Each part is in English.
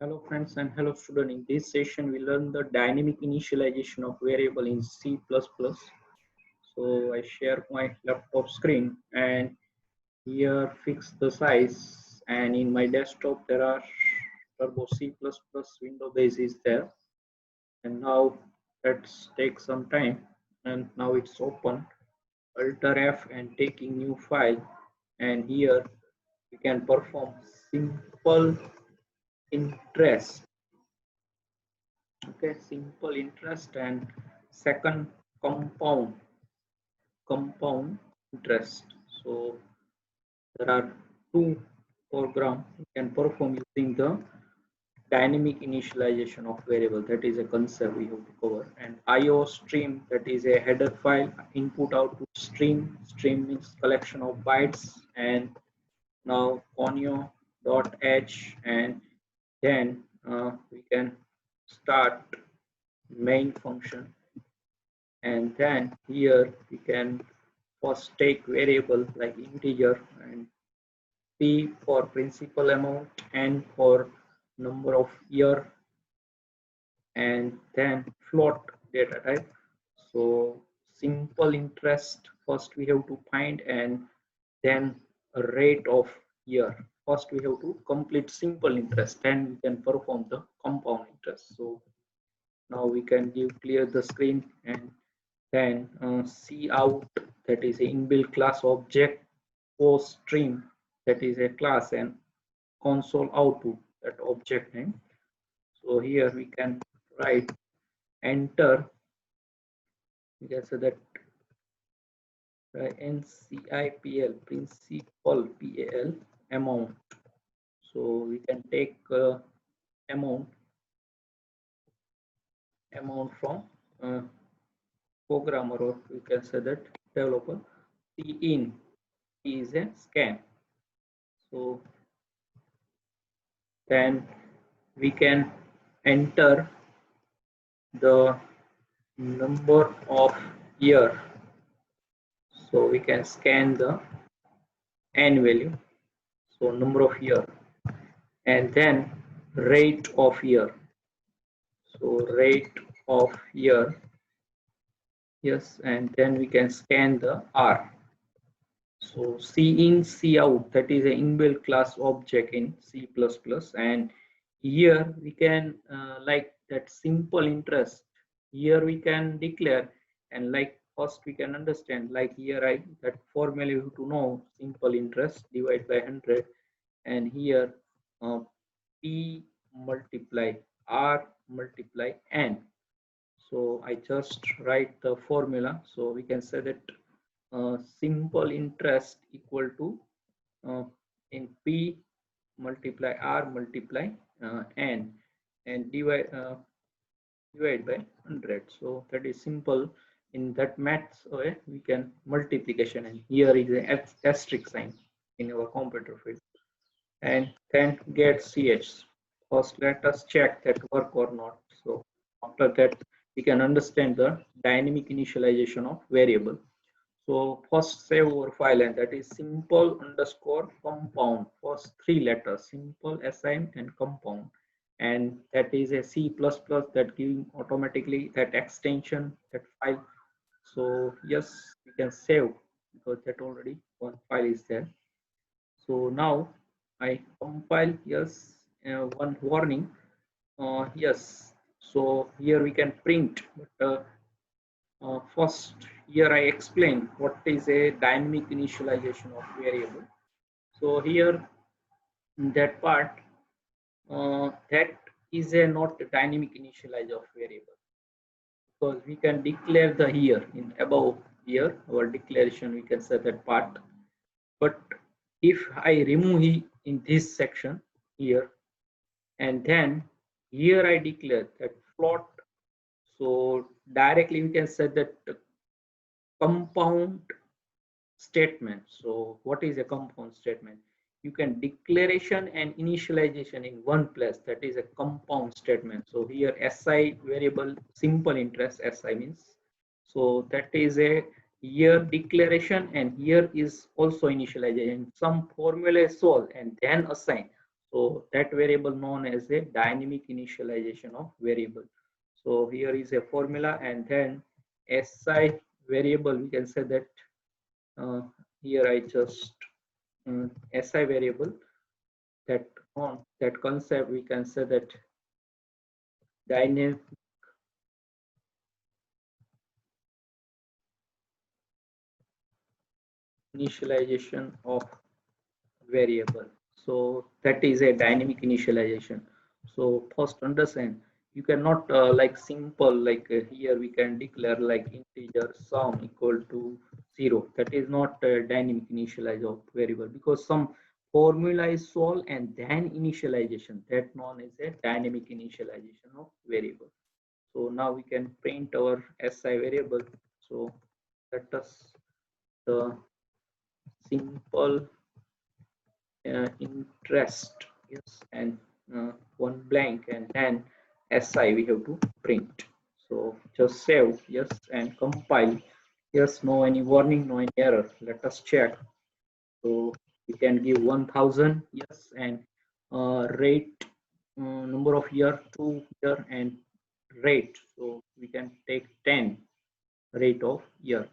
Hello friends and hello student. In this session we learn the dynamic initialization of variable in C++. So I share my laptop screen and here fix the size, and in my desktop there are Turbo C++ window base is there, and now let's take some time, and now it's open. Alt F and taking new file, and here we can perform simple interest. Okay, simple interest and second compound interest. So there are two programs you can perform using the dynamic initialization of variable. That is a concept we have to cover. And IO stream, that is a header file. Input output stream. Stream means collection of bytes. And now conio.h, and then we can start main function, and then here we can first take variable like integer, and p for principal amount, n for number of year, and then float data type. So simple interest first we have to find, and then a rate of year. First we have to complete simple interest, then we can perform the compound interest. So now we can give clear the screen, and then C out, that is a inbuilt class object, post stream, that is a class, and console output, that object name. So here we can write enter, we can say that NCIPL, principal PAL amount. So we can take amount from programmer, or we can say that developer. C in is a scan. So then we can enter the number of year. So we can scan the n value, so number of year, and then rate of year. So rate of year, yes, and then we can scan the r. So C in, C out, that is an inbuilt class object in C++, and here we can like that simple interest. Here we can declare, and like first we can understand, like here I that formula you have to know, simple interest divided by 100, and here P multiply R multiply N. So I just write the formula. So we can say that simple interest equal to in P multiply R multiply N, and divide by 100. So that is simple. In that maths way we can multiplication, and here is an asterisk sign in our computer field, and then get ch. First let us check that work or not. So after that we can understand the dynamic initialization of variable. So first save our file, and that is simple underscore compound. First three letters, simple, SIM, and compound. And that is a C++ that giving automatically that extension, that file. So yes, we can save because that already one file is there. So now I compile, yes, one warning. Yes, so here we can print, but first, here I explain what is a dynamic initialization of variable. So here in that part, that is a not a dynamic initialize of variable, because we can declare the here in above here our declaration, we can say that part. But if I remove in this section here, and then here I declare that float, so directly we can say that compound statement. So what is a compound statement? You can declaration and initialization in one place, that is a compound statement. So here SI variable simple interest, SI means, so that is a year declaration, and here is also initialization. Some formula is solved and then assign. So that variable known as a dynamic initialization of variable. So here is a formula, and then SI variable, we can say that uh, here I just SI variable, that on that concept we can say that dynamic initialization of variable. So that is a dynamic initialization. So first understand, you cannot like simple like here we can declare like integer sum equal to 0. That is not dynamic initialization of variable, because some formula is solved and then initialization, that known as a dynamic initialization of variable. So now we can print our SI variable. So let us the simple interest, yes, and one blank, and then SI we have to print. So just save, yes, and compile. Yes, no any warning, no any error. Let us check. So we can give 1000, yes, and rate number of year 2 year, and rate, so we can take 10 rate of year.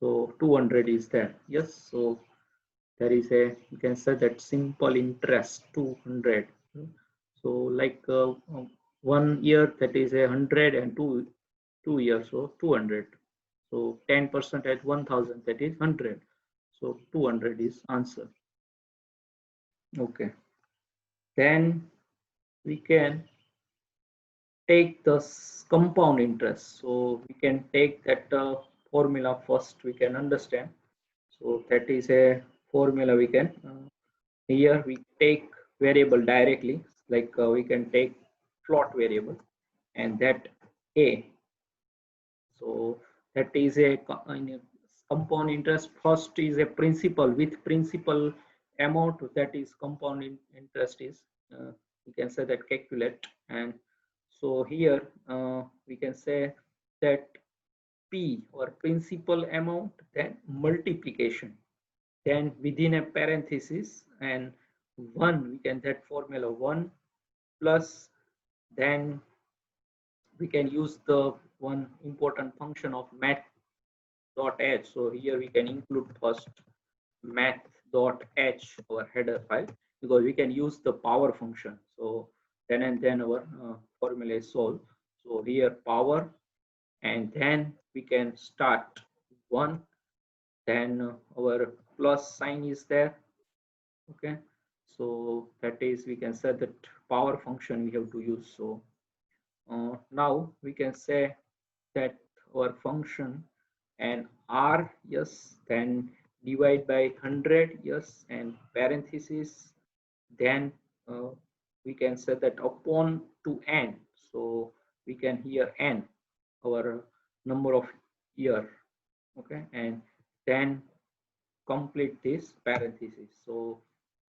So 200 is there, yes. So there is a, you can say that simple interest 200. So like 1 year, that is 100, and 2 years, so 200. So 10% at 1000, that is 100. So 200 is answer. Okay, then we can take the compound interest. So we can take that formula first, we can understand. So that is a formula we can here we take variable directly, like we can take float variable, and that a. So that is a in a compound interest. First is a principal, with principal amount, that is compound interest is we can say that calculate. And so here we can say that P, or principal amount, then multiplication, then within a parenthesis, and 1, we can, that formula 1 plus, then we can use the one important function of math.h. So here we can include first math.h, our header file, because we can use the power function. So then and then our formula is solved. So here power, and then we can start 1, then our plus sign is there. Okay, so that is, we can say that power function we have to use. So now we can say that our function, and r, yes, then divide by 100, yes, and parenthesis, then uh, we can say that upon to n. So we can here n, our number of year. Okay, and then complete this parenthesis. So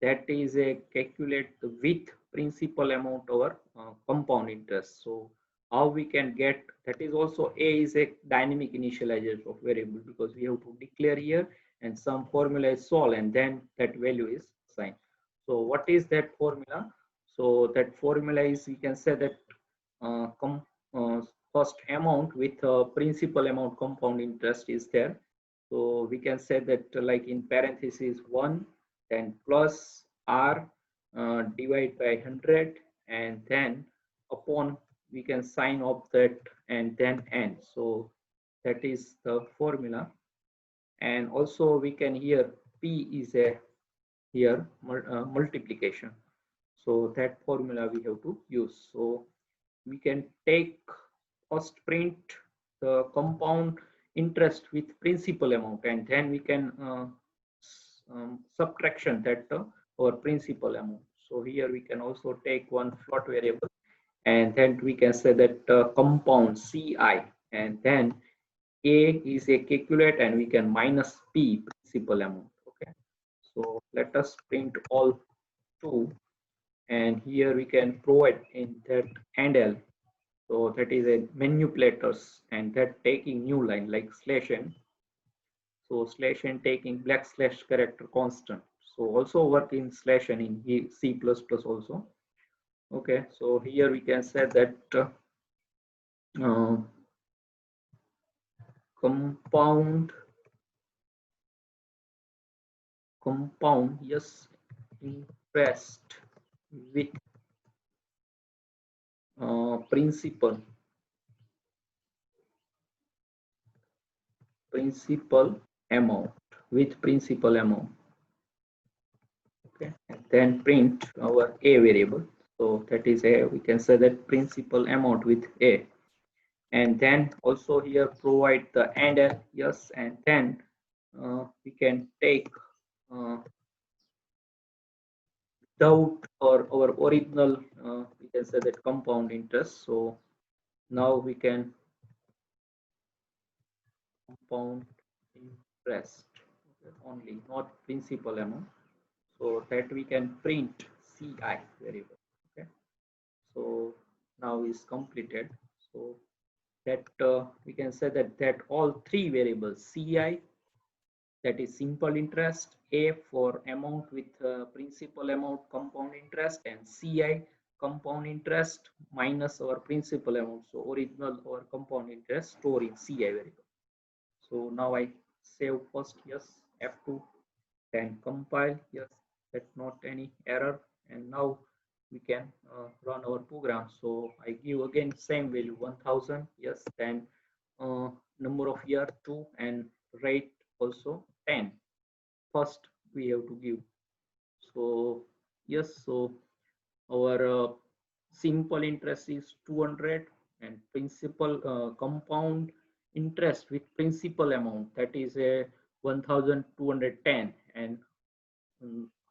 that is a calculate with principal amount over compound interest. So how we can get, that is also a is a dynamic initializer of variable, because we have to declare here and some formula is solved, and then that value is assigned. So what is that formula? So that formula is, we can say that uh, uh, first amount with principal amount compound interest is there. So we can say that like in parenthesis 1, then plus r divide by 100, and then upon, we can sign off that, and then n. So that is the formula. And also we can here p is a here multiplication. So that formula we have to use. So we can take first print the compound interest with principal amount, and then we can subtraction that our principal amount. So here we can also take one float variable, and then we can say that compound ci, and then a is a calculate, and we can minus p, principal amount. Okay, so let us print all two, and here we can provide in that handle. So that is a manipulators, and that taking new line like slash n. So slash n taking black slash character constant. So also work in slash and in C++ also. Okay, so here we can say that uh, compound yes, interest with principal amount with principal amount. Okay, and then print our a variable. So that is a, we can say that principal amount with a, and then also here provide the AND yes, and then we can take without our original we can say that compound interest. So now we can compound interest, okay, only, not principal amount, so that we can print ci variable. Okay, so now is completed. So that we can say that all three variables, ci, that is simple interest, a for amount with principal amount compound interest, and ci compound interest minus our principal amount, so original or compound interest store in ci variable. So now I save first, yes, F2, then compile, yes, that's not any error, and now we can run our program. So I give again same value 1000, yes, then number of year 2, and rate also 10. First we have to give. So yes, so our simple interest is 200, and principal compound interest with principal amount, that is a 1210, and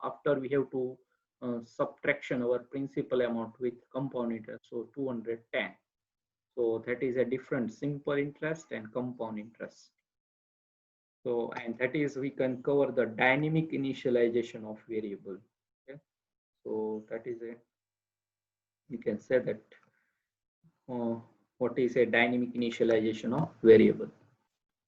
after we have to subtraction our principal amount with compound interest, so 210. So that is a different simple interest and compound interest. So, and that is, we can cover the dynamic initialization of variable. Okay, so that is a, you can say that uh, what is a dynamic initialization of variable.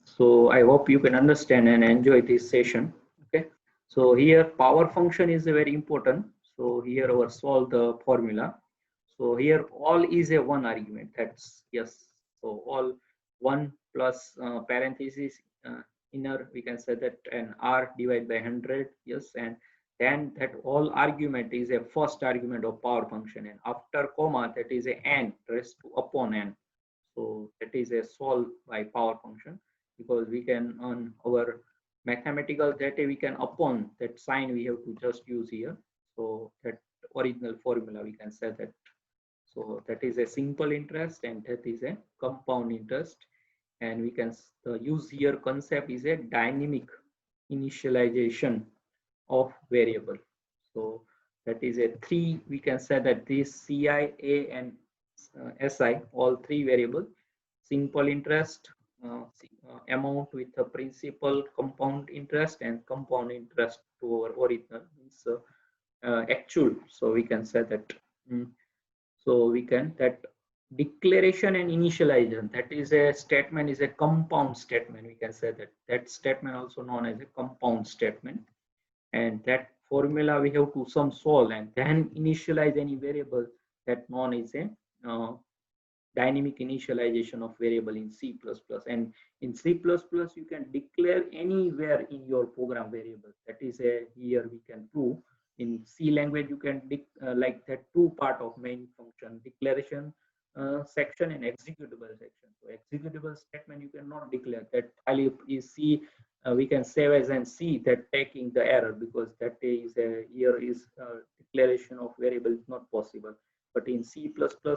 So I hope you can understand and enjoy this session. Okay, so here power function is very important. So here our solve the formula. So here all is a one argument, that's yes. So all one plus parenthesis inner, we can say that an r divided by 100, yes, and then that all argument is a first argument of power function, and after comma that is a n raised to upon n. So that is a solve by power function, because we can on our mathematical that we can upon that sign we have to just use here. So that original formula we can say that. So that is a simple interest, and that is a compound interest, and we can use here concept is a dynamic initialization of variable. So that is a three, we can say that this ci, a, and si, all three variable, simple interest, amount with the principal compound interest, and compound interest to our original means actual. So we can say that so we can that declaration and initialization, that is a statement, is a compound statement, we can say that that statement also known as a compound statement, and that formula we have to some solve and then initialize any variable, that known as a dynamic initialization of variable in C++. And in C++ you can declare anywhere in your program variable, that is a here we can prove. In C language you can like that two part of main function, declaration section and executable section. So executable statement you cannot declare, that value is C, we can save as and see that taking the error, because that is a here is declaration of variable is not possible. But in C++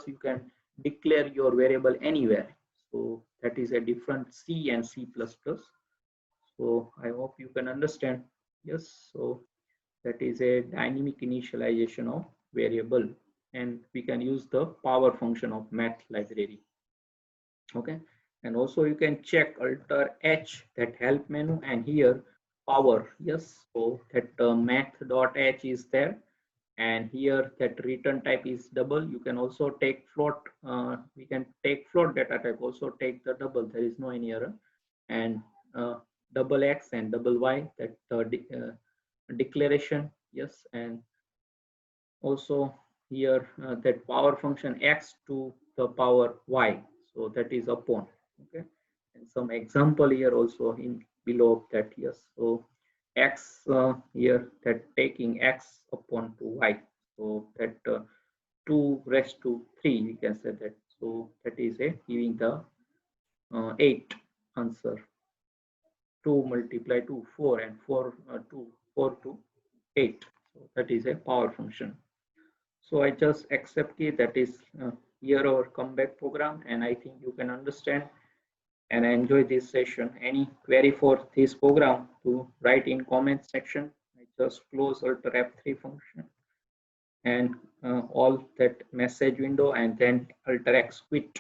you can declare your variable anywhere. So that is a different C and C++. So I hope you can understand. Yes, so that is a dynamic initialization of variable, and we can use the power function of math library. Okay, and also you can check alter H, that help menu, and here power, yes, so that math.h is there, and here that return type is double. You can also take float, we can take float data type, also take the double, there is no any error, and double x and double y, that declaration, yes, and also here that power function x to the power y, so that is upon, okay, and some example here also in below that, yes. So x here that taking x upon to y, so that 2 raised to 3 we can say that, so that is a giving the 8 answer. 2 multiply to 4 and 4 to 4 to 8, so that is a power function. So I just accept it, that is here our comeback program, and I think you can understand and enjoy this session. Any query for this program to write in comment section. I just close Alt F3 function and all that message window, and then Alt X quit.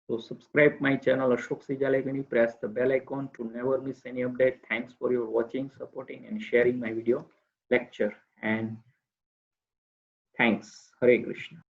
So subscribe my channel Ashok Sijalekani, press the bell icon to never miss any update. Thanks for your watching, supporting and sharing my video lecture, and thanks. Hare Krishna.